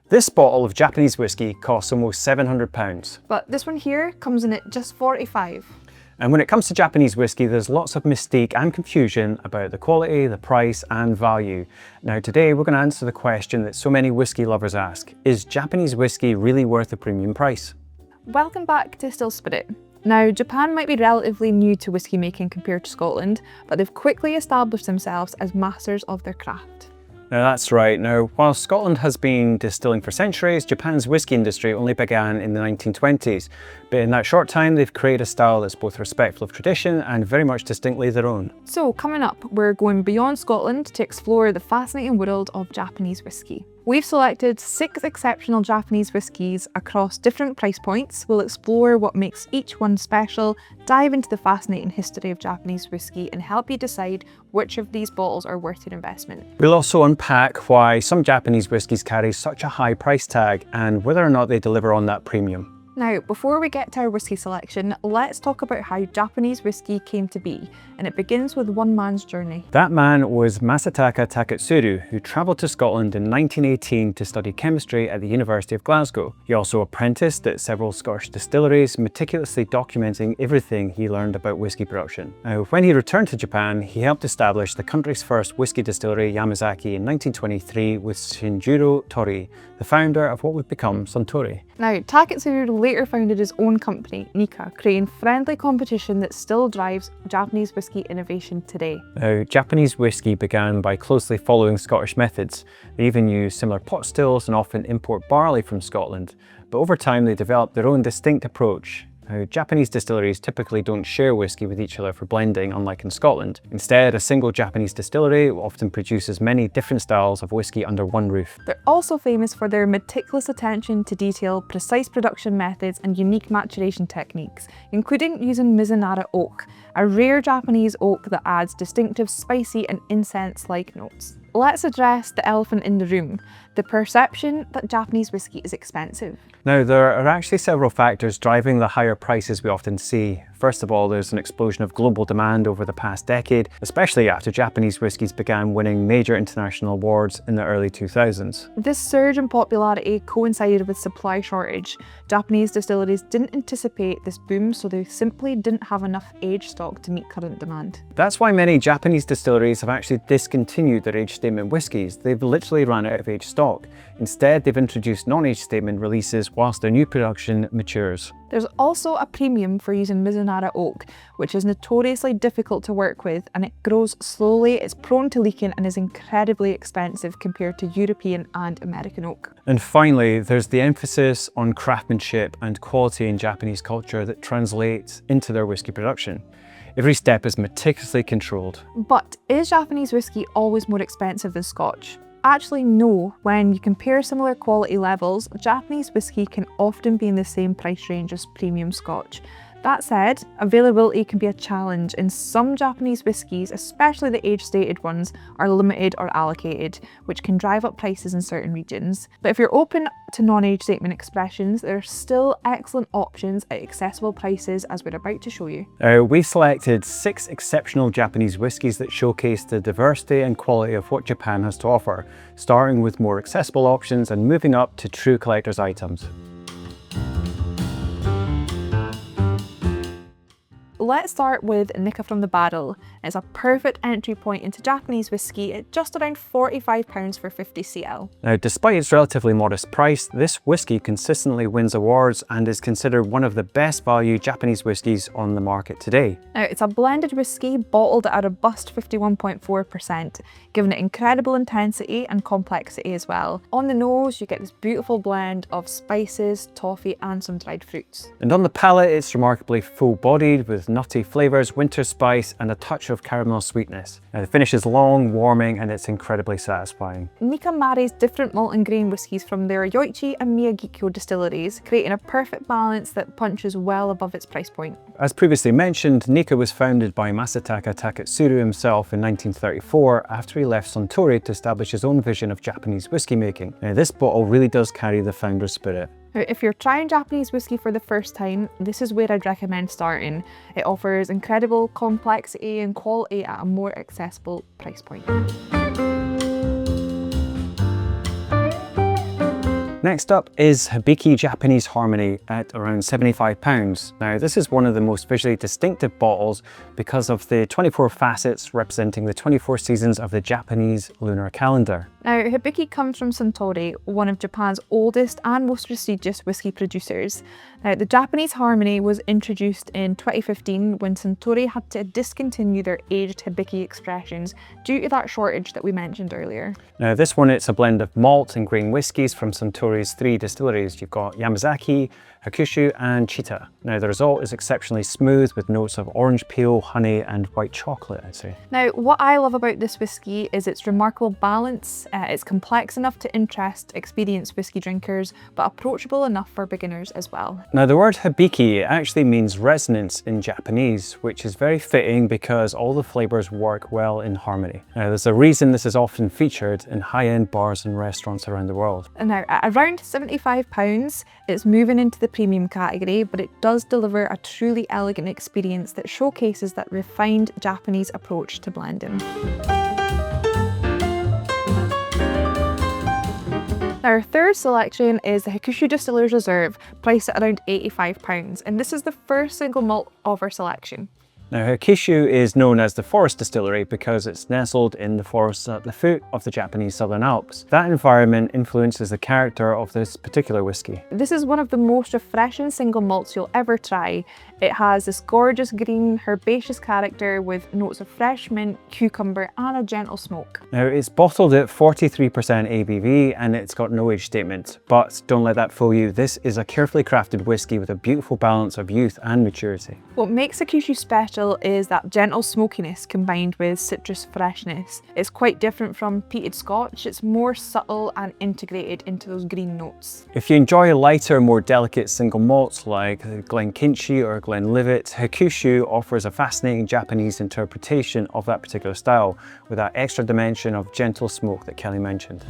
This bottle of Japanese whiskey costs almost £700. But this one here comes in at just 45. And when it comes to Japanese whiskey, there's lots of mystique and confusion about the quality, the price and value. Now today we're going to answer the question that so many whiskey lovers ask: is Japanese whiskey really worth a premium price? Welcome back to Still Spirit. Now, Japan might be relatively new to whiskey making compared to Scotland, but they've quickly established themselves as masters of their craft. Now that's right. Now, while Scotland has been distilling for centuries, Japan's whiskey industry only began in the 1920s. But in that short time, they've created a style that's both respectful of tradition and very much distinctly their own. So coming up, we're going beyond Scotland to explore the fascinating world of Japanese whiskey. We've selected 6 exceptional Japanese whiskies across different price points. We'll explore what makes each one special, dive into the fascinating history of Japanese whiskey, and help you decide which of these bottles are worth your investment. We'll also unpack why some Japanese whiskies carry such a high price tag and whether or not they deliver on that premium. Now, before we get to our whiskey selection, let's talk about how Japanese whiskey came to be, and it begins with one man's journey. That man was Masataka Taketsuru, who travelled to Scotland in 1918 to study chemistry at the University of Glasgow. He also apprenticed at several Scottish distilleries, meticulously documenting everything he learned about whiskey production. Now, when he returned to Japan, he helped establish the country's first whiskey distillery, Yamazaki, in 1923 with Shinjiro Tori, the founder of what would become Suntory. Now, Taketsuru later founded his own company, Nika, creating friendly competition that still drives Japanese whiskey innovation today. Now, Japanese whiskey began by closely following Scottish methods. They even used similar pot stills and often import barley from Scotland. But over time, they developed their own distinct approach. Now, Japanese distilleries typically don't share whiskey with each other for blending, unlike in Scotland. Instead, a single Japanese distillery often produces many different styles of whiskey under one roof. They're also famous for their meticulous attention to detail, precise production methods, and unique maturation techniques, including using Mizunara oak, a rare Japanese oak that adds distinctive spicy and incense-like notes. Let's address the elephant in the room, the perception that Japanese whiskey is expensive. Now, there are actually several factors driving the higher prices we often see. First of all, there's an explosion of global demand over the past decade, especially after Japanese whiskies began winning major international awards in the early 2000s. This surge in popularity coincided with supply shortage. Japanese distilleries didn't anticipate this boom, so they simply didn't have enough aged stock to meet current demand. That's why many Japanese distilleries have actually discontinued their age statement whiskies. They've literally run out of aged stock. Instead, they've introduced non-age statement releases whilst their new production matures. There's also a premium for using Mizunara oak, which is notoriously difficult to work with, and it grows slowly, it's prone to leaking, and is incredibly expensive compared to European and American oak. And finally, there's the emphasis on craftsmanship and quality in Japanese culture that translates into their whiskey production. Every step is meticulously controlled. But is Japanese whiskey always more expensive than Scotch? Actually, no. When you compare similar quality levels, Japanese whiskey can often be in the same price range as premium Scotch. That said, availability can be a challenge, and some Japanese whiskies, especially the age-stated ones, are limited or allocated, which can drive up prices in certain regions. But if you're open to non-age statement expressions, there are still excellent options at accessible prices, as we're about to show you. We've selected 6 exceptional Japanese whiskies that showcase the diversity and quality of what Japan has to offer, starting with more accessible options and moving up to true collector's items. Let's start with Nika from the barrel. It's a perfect entry point into Japanese whiskey at just around £45 for 50cl. Now, despite its relatively modest price, this whiskey consistently wins awards and is considered one of the best value Japanese whiskies on the market today. Now, it's a blended whiskey bottled at a robust 51.4%, giving it incredible intensity and complexity as well. On the nose, you get this beautiful blend of spices, toffee, and some dried fruits. And on the palate, it's remarkably full-bodied with nutty flavours, winter spice, and a touch of caramel sweetness. Now, the finish is long, warming, and it's incredibly satisfying. Nika marries different malt and grain whiskies from their Yoichi and Miyagikyo distilleries, creating a perfect balance that punches well above its price point. As previously mentioned, Nika was founded by Masataka Taketsuru himself in 1934 after he left Suntory to establish his own vision of Japanese whiskey making. Now, this bottle really does carry the founder's spirit. Now, if you're trying Japanese whiskey for the first time, this is where I'd recommend starting. It offers incredible complexity and quality at a more accessible price point. Next up is Habiki Japanese Harmony at around £75. Now this is one of the most visually distinctive bottles because of the 24 facets representing the 24 seasons of the Japanese lunar calendar. Now, Habiki comes from Suntory, one of Japan's oldest and most prestigious whiskey producers. Now, the Japanese Harmony was introduced in 2015 when Suntory had to discontinue their aged Habiki expressions due to that shortage that we mentioned earlier. Now this one, it's a blend of malt and grain whiskies from Suntory's 3 distilleries. You've got Yamazaki, Hakushu and Chichibu. Now the result is exceptionally smooth with notes of orange peel, honey and white chocolate, I'd say. Now, what I love about this whiskey is its remarkable balance. It's complex enough to interest experienced whiskey drinkers, but approachable enough for beginners as well. Now the word Habiki actually means resonance in Japanese, which is very fitting because all the flavours work well in harmony. Now there's a reason this is often featured in high-end bars and restaurants around the world. Now, at around £75, it's moving into the premium category, but it does deliver a truly elegant experience that showcases that refined Japanese approach to blending. Our third selection is the Hakushu Distiller's Reserve, priced at around £85, and this is the first single malt of our selection. Now Hakushu is known as the forest distillery because it's nestled in the forests at the foot of the Japanese Southern Alps. That environment influences the character of this particular whiskey. This is one of the most refreshing single malts you'll ever try. It has this gorgeous green, herbaceous character with notes of fresh mint, cucumber and a gentle smoke. Now it's bottled at 43% ABV and it's got no age statement, but don't let that fool you. This is a carefully crafted whiskey with a beautiful balance of youth and maturity. What makes Hakushu special is that gentle smokiness combined with citrus freshness. It's quite different from peated Scotch. It's more subtle and integrated into those green notes. If you enjoy lighter, more delicate single malts like Glenkinchie or Glenlivet, Hakushu offers a fascinating Japanese interpretation of that particular style with that extra dimension of gentle smoke that Kelly mentioned.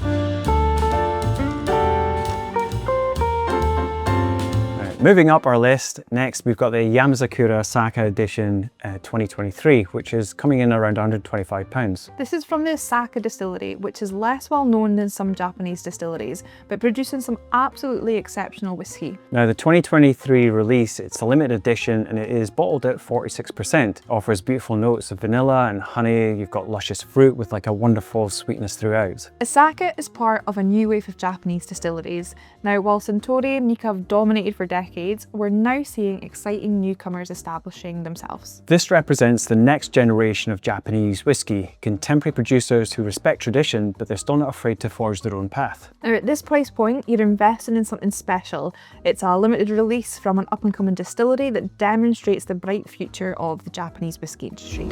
Moving up our list, next we've got the Yamakura Saka edition 2023, which is coming in around £125. This is from the Saka distillery, which is less well known than some Japanese distilleries, but producing some absolutely exceptional whiskey. Now the 2023 release, it's a limited edition and it is bottled at 46%. Offers beautiful notes of vanilla and honey. You've got luscious fruit with like a wonderful sweetness throughout. Saka is part of a new wave of Japanese distilleries. Now, while Suntory and Nika have dominated for decades, we're now seeing exciting newcomers establishing themselves. This represents the next generation of Japanese whiskey, contemporary producers who respect tradition, but they're still not afraid to forge their own path. Now, at this price point, you're investing in something special. It's a limited release from an up-and-coming distillery that demonstrates the bright future of the Japanese whiskey industry.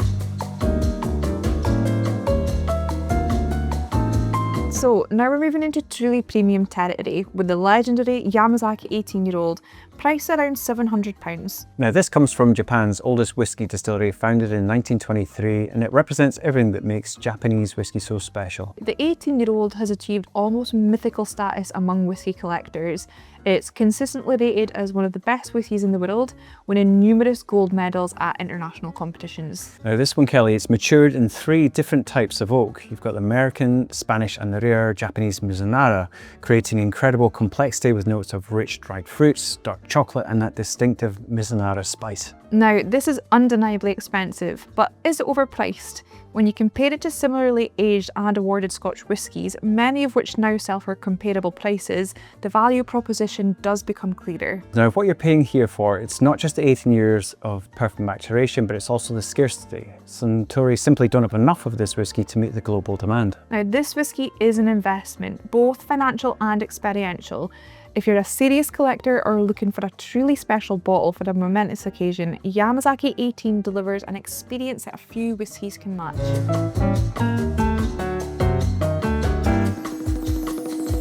So now we're moving into truly premium territory with the legendary Yamazaki 18-year-old, priced around £700. Now this comes from Japan's oldest whiskey distillery, founded in 1923, and it represents everything that makes Japanese whiskey so special. The 18-year-old has achieved almost mythical status among whiskey collectors. It's consistently rated as one of the best whiskies in the world, winning numerous gold medals at international competitions. Now this one, Kelly, it's matured in 3 different types of oak. You've got the American, Spanish and the rare Japanese Mizunara, creating incredible complexity with notes of rich dried fruits, dark chocolate and that distinctive Mizunara spice. Now, this is undeniably expensive, but is it overpriced? When you compare it to similarly aged and awarded Scotch whiskies, many of which now sell for comparable prices, the value proposition does become clearer. Now, what you're paying here for, it's not just the 18 years of perfect maturation, but it's also the scarcity. Suntory simply don't have enough of this whiskey to meet the global demand. Now, this whiskey is an investment, both financial and experiential. If you're a serious collector or looking for a truly special bottle for a momentous occasion, Yamazaki 18 delivers an experience that a few whiskies can match.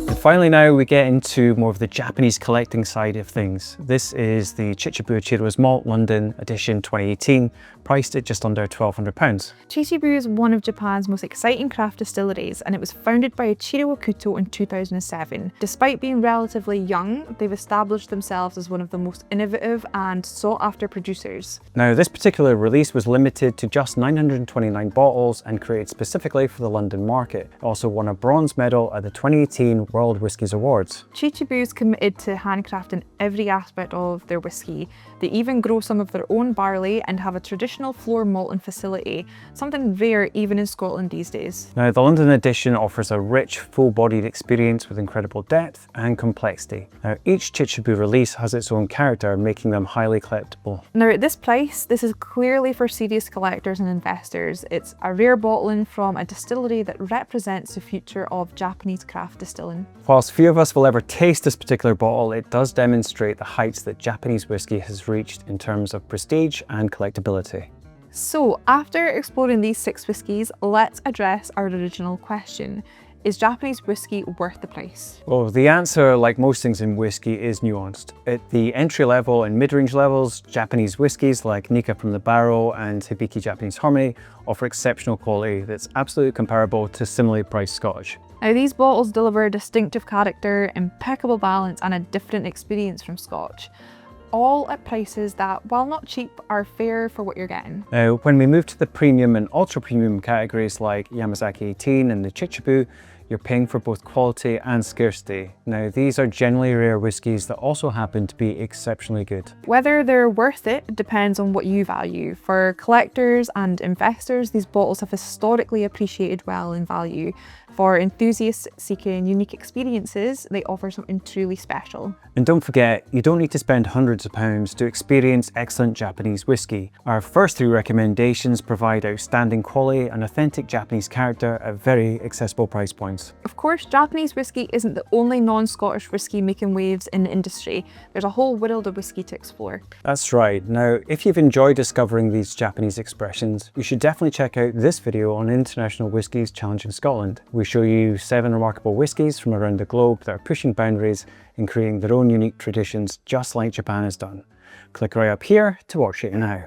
And finally now we get into more of the Japanese collecting side of things. This is the Chichibu Malt London edition 2018, priced at just under £1,200. Chichibu is one of Japan's most exciting craft distilleries, and it was founded by Ichiro Okuto in 2007. Despite being relatively young, they've established themselves as one of the most innovative and sought-after producers. Now, this particular release was limited to just 929 bottles and created specifically for the London market. It also won a bronze medal at the 2018 World Whiskies Awards. Chichibu is committed to handcrafting every aspect of their whiskey. They even grow some of their own barley and have a traditional floor malting facility, something rare even in Scotland these days. Now, the London edition offers a rich, full-bodied experience with incredible depth and complexity. Now, each Chichibu release has its own character, making them highly collectible. Now, at this price, this is clearly for serious collectors and investors. It's a rare bottling from a distillery that represents the future of Japanese craft distilling. Whilst few of us will ever taste this particular bottle, it does demonstrate the heights that Japanese whiskey has reached in terms of prestige and collectability. So, after exploring these 6 whiskies, let's address our original question. Is Japanese whiskey worth the price? Well, the answer, like most things in whiskey, is nuanced. At the entry level and mid-range levels, Japanese whiskies like Nika from the Barrel and Habiki Japanese Harmony offer exceptional quality that's absolutely comparable to similarly priced Scotch. Now, these bottles deliver a distinctive character, impeccable balance, and a different experience from Scotch, all at prices that, while not cheap, are fair for what you're getting. Now, when we move to the premium and ultra-premium categories like Yamazaki 18 and the Chichibu, you're paying for both quality and scarcity. Now, these are generally rare whiskies that also happen to be exceptionally good. Whether they're worth it depends on what you value. For collectors and investors, these bottles have historically appreciated well in value. For enthusiasts seeking unique experiences, they offer something truly special. And don't forget, you don't need to spend hundreds of pounds to experience excellent Japanese whiskey. Our first 3 recommendations provide outstanding quality and authentic Japanese character at very accessible price points. Of course, Japanese whiskey isn't the only non-Scottish whiskey making waves in the industry. There's a whole world of whiskey to explore. That's right. Now, if you've enjoyed discovering these Japanese expressions, you should definitely check out this video on International Whiskies Challenging Scotland. We show you 7 remarkable whiskies from around the globe that are pushing boundaries and creating their own unique traditions just like Japan has done. Click right up here to watch it now.